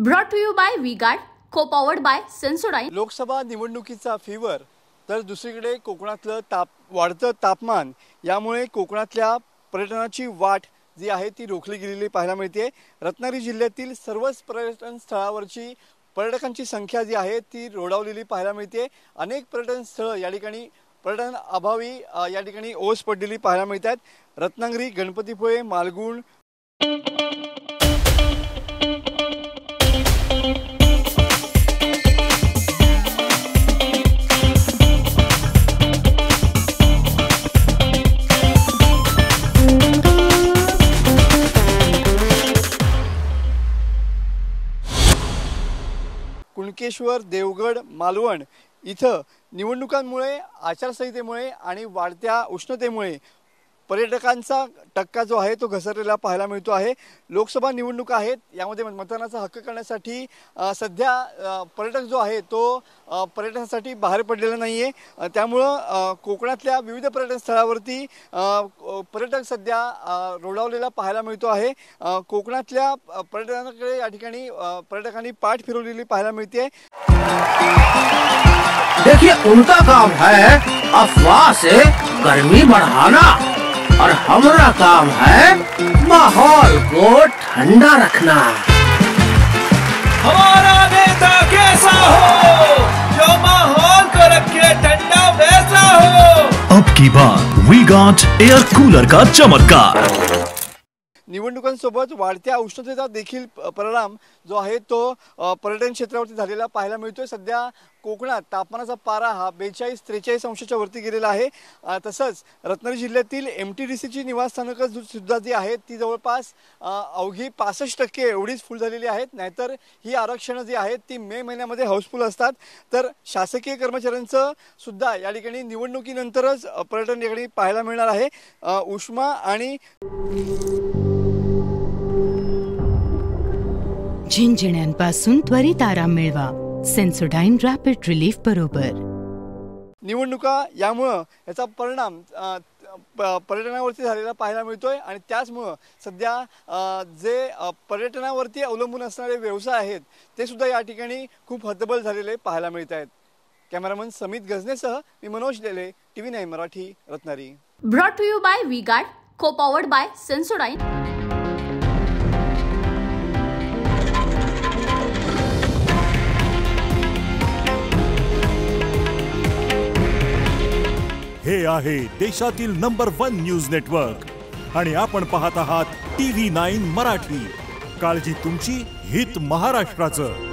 Brought to you by V-Guard, co-powered by Sensodyne. Lok Sabha निवडणुकीचा fever तर दुसरीकडे कोकणातलं वाढतं तापमान यामुळे कोकणातल्या पर्यटनाची वाट जी आहे ती रोखली गेलेली पाहायला मिळते। रत्नागिरी जिल्ह्यातील सर्वच पर्यटन स्थळावरची पर्यटकांची संख्या जी आहे ती रोडावलेली पाहायला मिळते। अनेक पर्यटन स्थळ या ठिकाणी पर्यटन अभावी या ठिकाणी ओस पडलेली पाहायला मिळतात। रत्नागिरी, गणपतीपुळे, मालगुण, कुणकेश्वर, देवगड, मालवण इथं निवडणुकांमुळे, आचारसंहितेमुळे आणि वाढत्या उष्णतेमुळे पर्यटकांचा टक्का जो आहे तो घसरलेला पाहायला मिळतो आहे। लोकसभा निवडणुका आहेत, यामध्ये मतदानाचा हक्क करण्यासाठी सध्या पर्यटक जो आहे तो पर्यटनासाठी बाहेर पडलेला नाहीये। त्यामुळे कोकणातल्या विविध पर्यटन स्थळावरती पर्यटक सध्या रोडावलेला पाहायला मिळतो आहे। कोकणातल्या पर्यटनाकडे या ठिकाणी पर्यटकांनी पाठ फिरवलेली पाहायला मिळते। देखिए, उनका काम है अफवाह से गर्मी बढ़ाना और हमारा काम है माहौल को ठंडा रखना। हमारा नेता कैसा हो जो माहौल को रखे ठंडा वैसा हो। अब की बात वी-गार्ड एयर कूलर का चमत्कार। निवडणुकांसोबत वाढत्या उष्णतेचा देखील परिणाम जो आहे तो पर्यटन क्षेत्रावरती झालेला पाहायला मिळतोय। सध्या कोकणात तापमानाचा पारा हा 42-43 अंशाच्या वरती गेलेला आहे। तसंच रत्नागिरी जिल्ह्यातील MTDCची निवासस्थानकं सुद्धा जी आहेत ती जवळपास अवघी 65% एवढीच फुल झालेली आहेत। नाहीतर ही आरक्षणं जी आहेत ती मे महिन्यामध्ये हाऊसफुल असतात। तर शासकीय कर्मचाऱ्यांचं सुद्धा या ठिकाणी निवडणुकीनंतरच पर्यटन या ठिकाणी पाहायला मिळणार आहे। उष्मा आणि झिंझिण्यांपासून त्वरित आराम मिळवा सेन्सोडाइन रॅपिड रिलीफ बरोबर। निवडणुका यामुळं याचा परिणाम पर्यटनावरती झालेला पाहायला मिळतोय आणि त्याचमुळं सध्या जे पर्यटनावरती अवलंबून असणारे व्यवसाय आहेत ते सुद्धा या ठिकाणी खूप हतबल झालेले पाहायला मिळत आहेत। कॅमेरामन समित गजनेसह मी Manoj Lele, TV9 Marathi, Ratnagiri. Brought to you by V-Guard, co-powered by Sensodyne. हे आहे देशातील नंबर 1 न्यूज नेटवर्क आणि आपण पाहत आहात TV9 मराठी। काळजी तुमची, हित महाराष्ट्राचं।